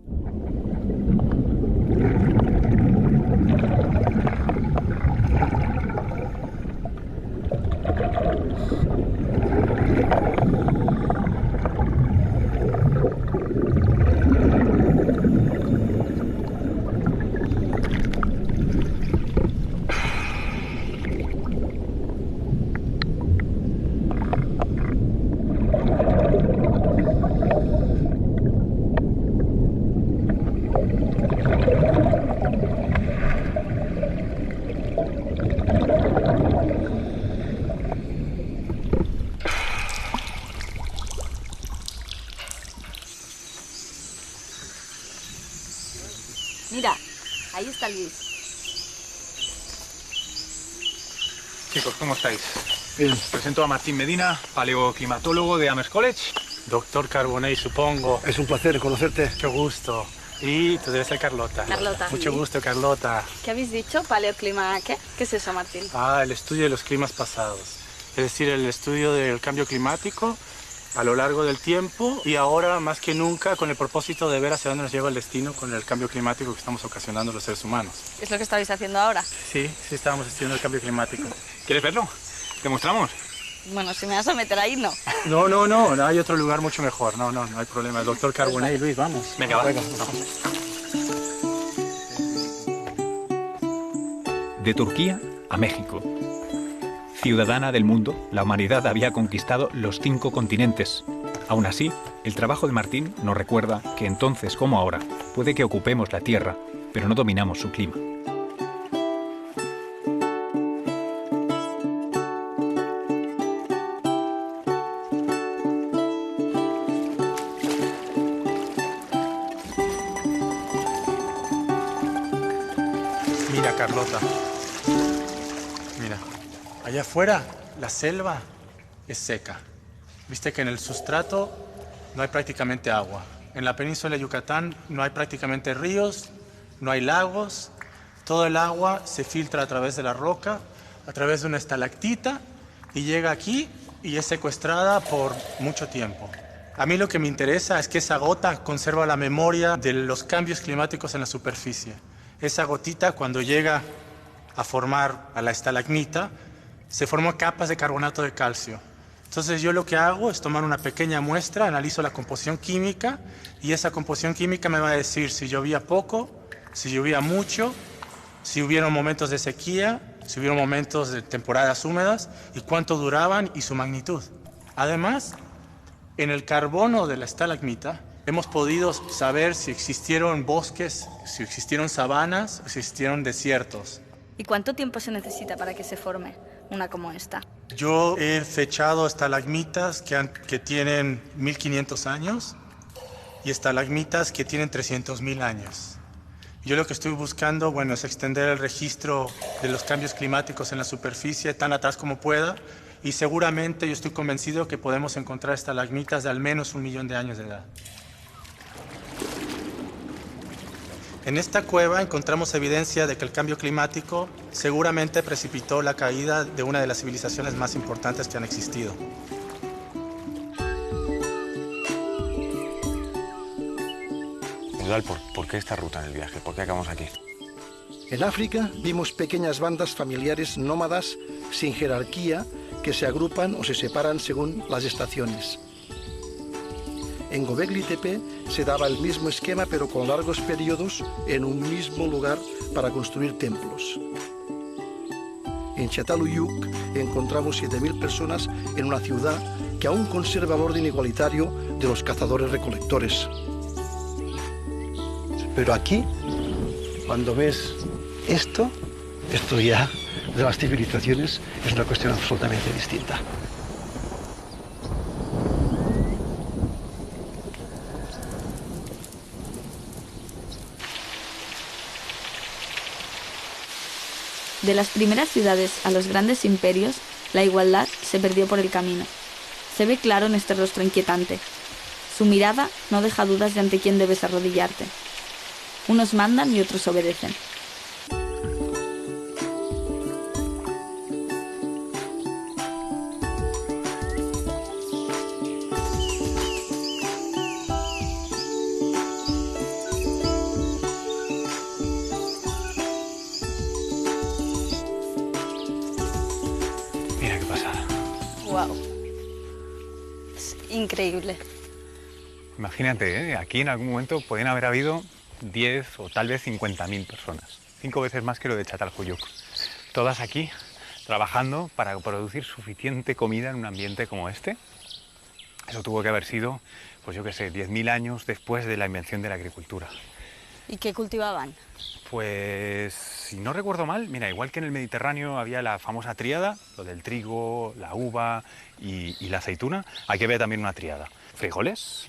Mira, ahí está Luis. Chicos, ¿cómo estáis? Bien. Presento a Martín Medina, paleoclimatólogo de Amherst College. Doctor Carbonell, supongo. Es un placer conocerte. Mucho gusto. Y tú debes ser Carlota. Carlota. Mucho gusto, Carlota. ¿Qué habéis dicho? ¿Paleoclima qué? ¿Qué es eso, Martín? El estudio de los climas pasados. Es decir, el estudio del cambio climático a lo largo del tiempo y ahora más que nunca con el propósito de ver hacia dónde nos lleva el destino con el cambio climático que estamos ocasionando los seres humanos. ¿Es lo que estáis haciendo ahora? Sí, estábamos estudiando el cambio climático. ¿Quieres verlo? ¿Te mostramos? Bueno, si me vas a meter ahí, no. No, hay otro lugar mucho mejor. No hay problema. El doctor Carbonell, Luis, vamos. Venga, va. De Turquía a México. Ciudadana del mundo, la humanidad había conquistado los 5 continentes. Aún así, el trabajo de Martín nos recuerda que entonces como ahora puede que ocupemos la Tierra, pero no dominamos su clima. Mira, Carlota. Mira. Allá afuera, la selva es seca. Viste que en el sustrato no hay prácticamente agua. En la península de Yucatán no hay prácticamente ríos, no hay lagos. Todo el agua se filtra a través de la roca, a través de una estalactita y llega aquí y es secuestrada por mucho tiempo. A mí lo que me interesa es que esa gota conserva la memoria de los cambios climáticos en la superficie. Esa gotita, cuando llega a formar a la estalagmita, se forman capas de carbonato de calcio. Entonces yo lo que hago es tomar una pequeña muestra, analizo la composición química y esa composición química me va a decir si llovía poco, si llovía mucho, si hubieron momentos de sequía, si hubieron momentos de temporadas húmedas y cuánto duraban y su magnitud. Además, en el carbono de la estalagmita hemos podido saber si existieron bosques, si existieron sabanas, si existieron desiertos. ¿Y cuánto tiempo se necesita para que se forme una como esta? Yo he fechado estalagmitas que tienen 1500 años y estalagmitas que tienen 300.000 años. Yo lo que estoy buscando, bueno, es extender el registro de los cambios climáticos en la superficie tan atrás como pueda, y seguramente yo estoy convencido que podemos encontrar estalagmitas de al menos 1 millón de años de edad. En esta cueva encontramos evidencia de que el cambio climático seguramente precipitó la caída de una de las civilizaciones más importantes que han existido. ¿Por qué esta ruta en el viaje? ¿Por qué acabamos aquí? En África vimos pequeñas bandas familiares nómadas sin jerarquía que se agrupan o se separan según las estaciones. En Göbekli Tepe se daba el mismo esquema pero con largos periodos en un mismo lugar para construir templos. En Çatalhöyük encontramos 7.000 personas en una ciudad que aún conserva el orden igualitario de los cazadores-recolectores. Pero aquí, cuando ves esto ya de las civilizaciones es una cuestión absolutamente distinta. De las primeras ciudades a los grandes imperios, la igualdad se perdió por el camino. Se ve claro en este rostro inquietante. Su mirada no deja dudas de ante quién debes arrodillarte. Unos mandan y otros obedecen. Mira qué pasada. Wow. Es increíble. Imagínate, aquí en algún momento podían haber habido 10 o tal vez 50.000 personas. 5 veces más que lo de Çatalhöyük. Todas aquí trabajando para producir suficiente comida en un ambiente como este. Eso tuvo que haber sido, pues yo qué sé, 10.000 años después de la invención de la agricultura. ¿Y qué cultivaban? Pues, si no recuerdo mal, mira, igual que en el Mediterráneo había la famosa tríada, lo del trigo, la uva y la aceituna, aquí había también una tríada. Frijoles,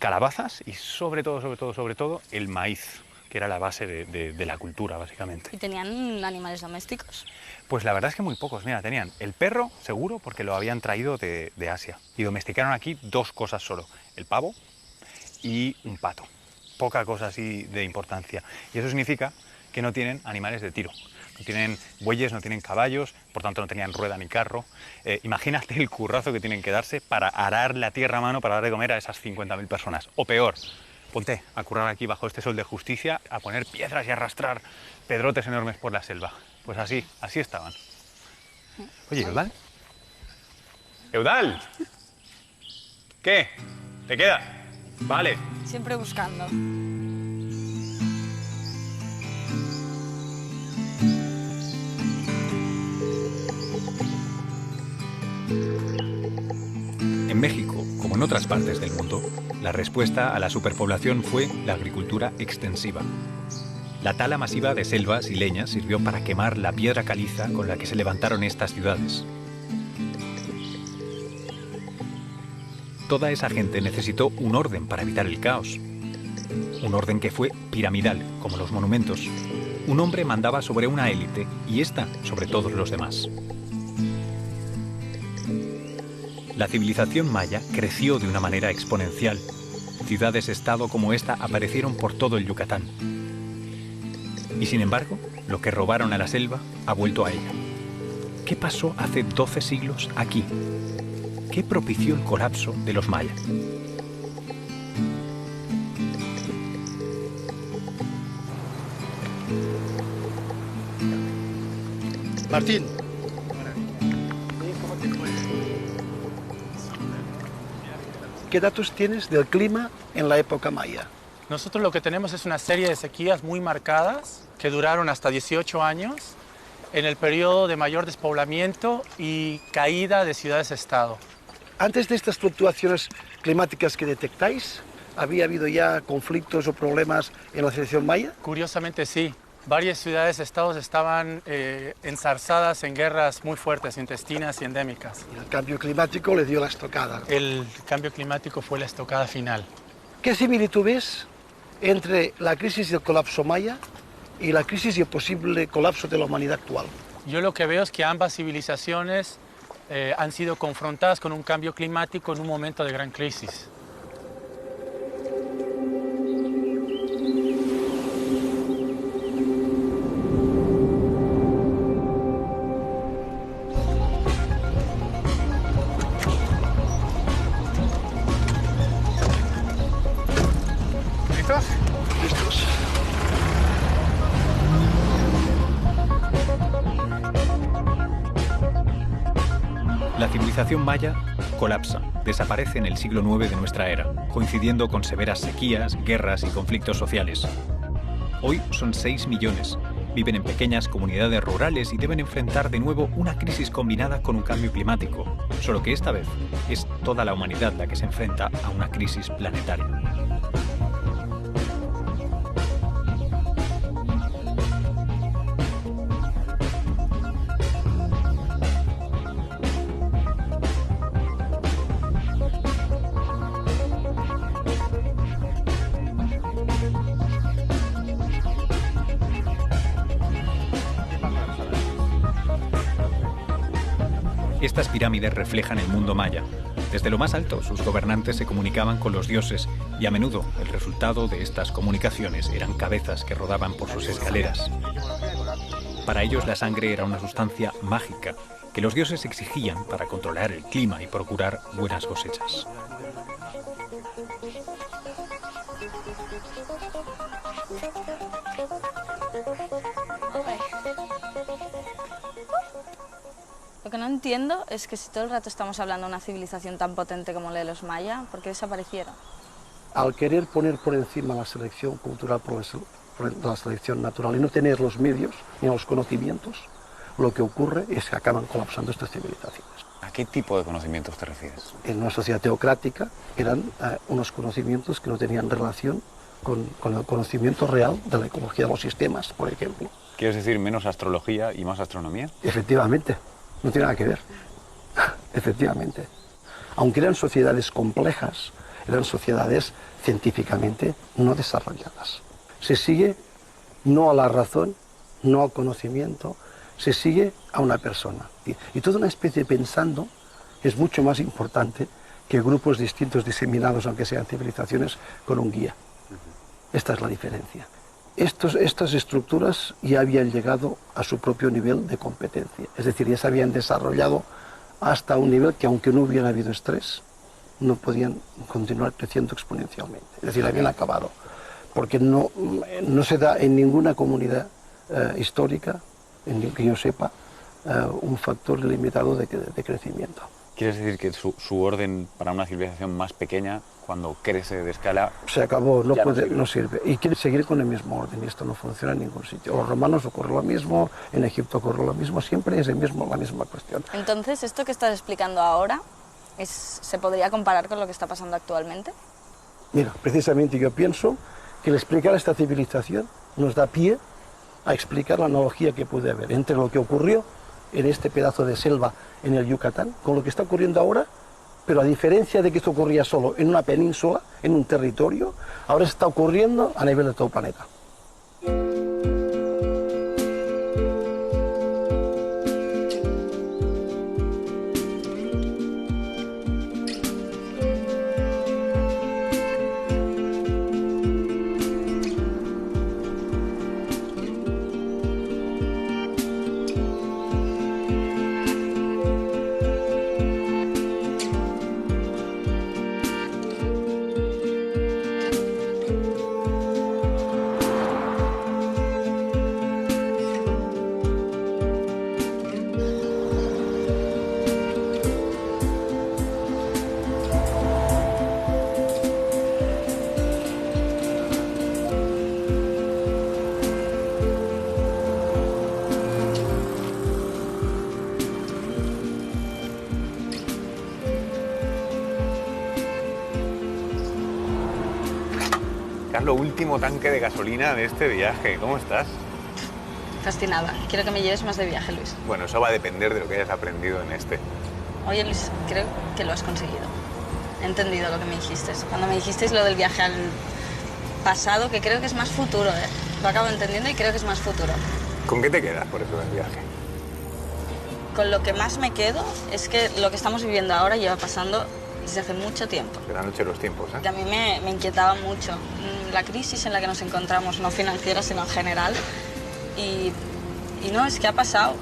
calabazas y sobre todo, el maíz, que era la base de la cultura, básicamente. ¿Y tenían animales domésticos? Pues la verdad es que muy pocos. Mira, tenían el perro, seguro, porque lo habían traído de Asia. Y domesticaron aquí 2 cosas solo, el pavo y un pato. Poca cosa así de importancia. Y eso significa que no tienen animales de tiro. No tienen bueyes, no tienen caballos, por tanto no tenían rueda ni carro. Imagínate el currazo que tienen que darse para arar la tierra a mano para dar de comer a esas 50.000 personas. O peor, ponte a currar aquí bajo este sol de justicia, a poner piedras y arrastrar pedrotes enormes por la selva. Pues así estaban. Oye, ¿Eudal? ¿Eudal? ¿Qué? ¿Te queda? Vale. Siempre buscando. En México, como en otras partes del mundo, la respuesta a la superpoblación fue la agricultura extensiva. La tala masiva de selvas y leñas sirvió para quemar la piedra caliza con la que se levantaron estas ciudades. Toda esa gente necesitó un orden para evitar el caos. Un orden que fue piramidal, como los monumentos. Un hombre mandaba sobre una élite y ésta sobre todos los demás. La civilización maya creció de una manera exponencial. Ciudades-estado como esta aparecieron por todo el Yucatán. Y sin embargo, lo que robaron a la selva ha vuelto a ella. ¿Qué pasó hace 12 siglos aquí? ¿Qué propició el colapso de los mayas? Martín. ¿Qué datos tienes del clima en la época maya? Nosotros lo que tenemos es una serie de sequías muy marcadas que duraron hasta 18 años en el periodo de mayor despoblamiento y caída de ciudades-estado. Antes de estas fluctuaciones climáticas que detectáis, ¿había habido ya conflictos o problemas en la civilización maya? Curiosamente sí. Varias ciudades-estados estaban enzarzadas en guerras muy fuertes, intestinas y endémicas. Y el cambio climático le dio la estocada. El cambio climático fue la estocada final. ¿Qué similitud ves entre la crisis y el colapso maya y la crisis y el posible colapso de la humanidad actual? Yo lo que veo es que ambas civilizaciones han sido confrontadas con un cambio climático en un momento de gran crisis. ¿Listos? La civilización maya colapsa, desaparece en el siglo IX de nuestra era, coincidiendo con severas sequías, guerras y conflictos sociales. Hoy son 6 millones, viven en pequeñas comunidades rurales y deben enfrentar de nuevo una crisis combinada con un cambio climático, solo que esta vez es toda la humanidad la que se enfrenta a una crisis planetaria. Estas pirámides reflejan el mundo maya. Desde lo más alto, sus gobernantes se comunicaban con los dioses y a menudo el resultado de estas comunicaciones eran cabezas que rodaban por sus escaleras. Para ellos la sangre era una sustancia mágica que los dioses exigían para controlar el clima y procurar buenas cosechas. Lo que no entiendo es que si todo el rato estamos hablando de una civilización tan potente como la de los mayas, ¿por qué desaparecieron? Al querer poner por encima la selección cultural por la selección natural y no tener los medios ni los conocimientos, lo que ocurre es que acaban colapsando estas civilizaciones. ¿A qué tipo de conocimientos te refieres? En una sociedad teocrática eran unos conocimientos que no tenían relación con el conocimiento real de la ecología de los sistemas, por ejemplo. ¿Quieres decir menos astrología y más astronomía? Efectivamente, no tiene nada que ver. Efectivamente. Aunque eran sociedades complejas, eran sociedades científicamente no desarrolladas. Se sigue no a la razón, no al conocimiento, se sigue a una persona. Y toda una especie pensando es mucho más importante que grupos distintos diseminados, aunque sean civilizaciones, con un guía. Esta es la diferencia. Estas estructuras ya habían llegado a su propio nivel de competencia, es decir, ya se habían desarrollado hasta un nivel que, aunque no hubiera habido estrés, no podían continuar creciendo exponencialmente, es decir, habían acabado, porque no se da en ninguna comunidad histórica, en que yo sepa, un factor ilimitado de crecimiento. ¿Quieres decir que su orden para una civilización más pequeña, cuando crece de escala... Se acabó, no sirve. Y quiere seguir con el mismo orden, y esto no funciona en ningún sitio. Los romanos ocurre lo mismo, en Egipto ocurre lo mismo, siempre es la misma cuestión. Entonces, ¿esto que estás explicando ahora se podría comparar con lo que está pasando actualmente? Mira, precisamente yo pienso que el explicar esta civilización nos da pie a explicar la analogía que puede haber entre lo que ocurrió en este pedazo de selva en el Yucatán, con lo que está ocurriendo ahora, pero a diferencia de que esto ocurría solo en una península, en un territorio, ahora está ocurriendo a nivel de todo el planeta. Carlos, último tanque de gasolina de este viaje. ¿Cómo estás? Fascinada. Quiero que me lleves más de viaje, Luis. Bueno, eso va a depender de lo que hayas aprendido en este. Oye, Luis, creo que lo has conseguido. He entendido lo que me dijiste. Cuando me dijisteis lo del viaje al pasado, que creo que es más futuro, ¿eh? Lo acabo entendiendo y creo que es más futuro. ¿Con qué te quedas por eso del viaje? Con lo que más me quedo es que lo que estamos viviendo ahora lleva pasando desde hace mucho tiempo. De la noche de los tiempos, ¿eh? Que a mí me inquietaba mucho la crisis en la que nos encontramos, no financiera, sino en general. Y no, es que ha pasado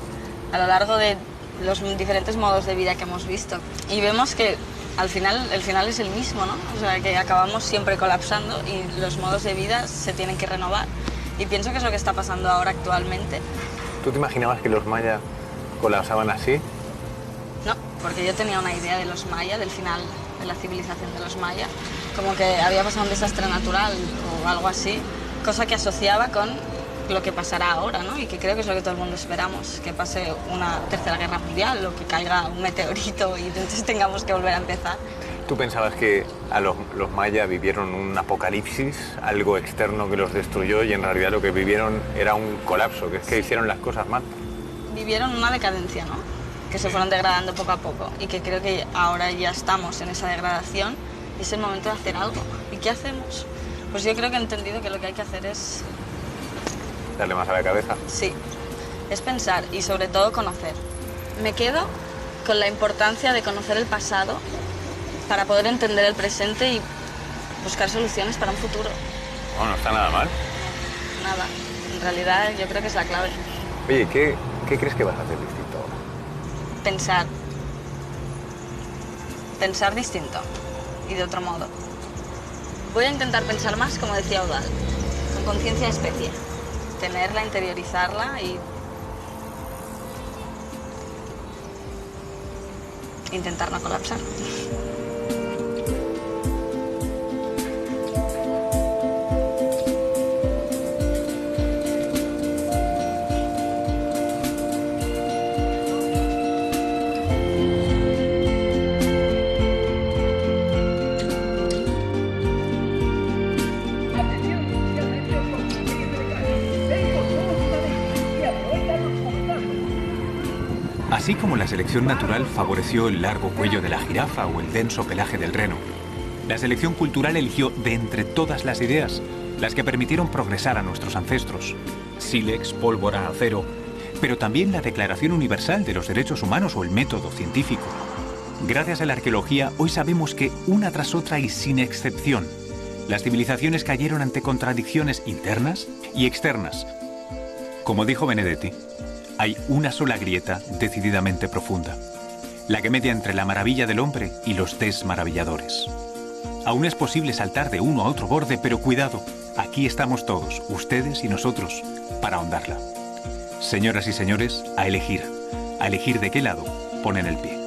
a lo largo de los diferentes modos de vida que hemos visto. Y vemos que al final, el final es el mismo, ¿no? O sea, que acabamos siempre colapsando y los modos de vida se tienen que renovar. Y pienso que es lo que está pasando ahora actualmente. ¿Tú te imaginabas que los mayas colapsaban así? No, porque yo tenía una idea de los mayas, del final de la civilización de los mayas, como que había pasado un desastre natural o algo así, cosa que asociaba con lo que pasará ahora, ¿no? Y que creo que es lo que todo el mundo esperamos, que pase una tercera guerra mundial o que caiga un meteorito y entonces tengamos que volver a empezar. ¿Tú pensabas que a los mayas vivieron un apocalipsis, algo externo que los destruyó y en realidad lo que vivieron era un colapso, que es que hicieron las cosas mal? Vivieron una decadencia, ¿no? Que se fueron degradando poco a poco y que creo que ahora ya estamos en esa degradación y es el momento de hacer algo. ¿Y qué hacemos? Pues yo creo que he entendido que lo que hay que hacer es... ¿Darle más a la cabeza? Sí, es pensar y sobre todo conocer. Me quedo con la importancia de conocer el pasado para poder entender el presente y buscar soluciones para un futuro. No, no está nada mal. Nada, en realidad yo creo que es la clave. Oye, ¿qué crees que vas a hacer distinto ahora? Pensar. Pensar distinto y de otro modo. Voy a intentar pensar más, como decía Eudald, con conciencia de especie. Tenerla, interiorizarla y intentar no colapsar. Así como la selección natural favoreció el largo cuello de la jirafa o el denso pelaje del reno, la selección cultural eligió de entre todas las ideas las que permitieron progresar a nuestros ancestros. Sílex, pólvora, acero, pero también la Declaración Universal de los Derechos Humanos o el método científico. Gracias a la arqueología, hoy sabemos que una tras otra y sin excepción, las civilizaciones cayeron ante contradicciones internas y externas. Como dijo Benedetti, hay una sola grieta decididamente profunda, la que media entre la maravilla del hombre y los desmaravilladores. Aún es posible saltar de uno a otro borde, pero cuidado, aquí estamos todos, ustedes y nosotros, para ahondarla. Señoras y señores, a elegir de qué lado ponen el pie.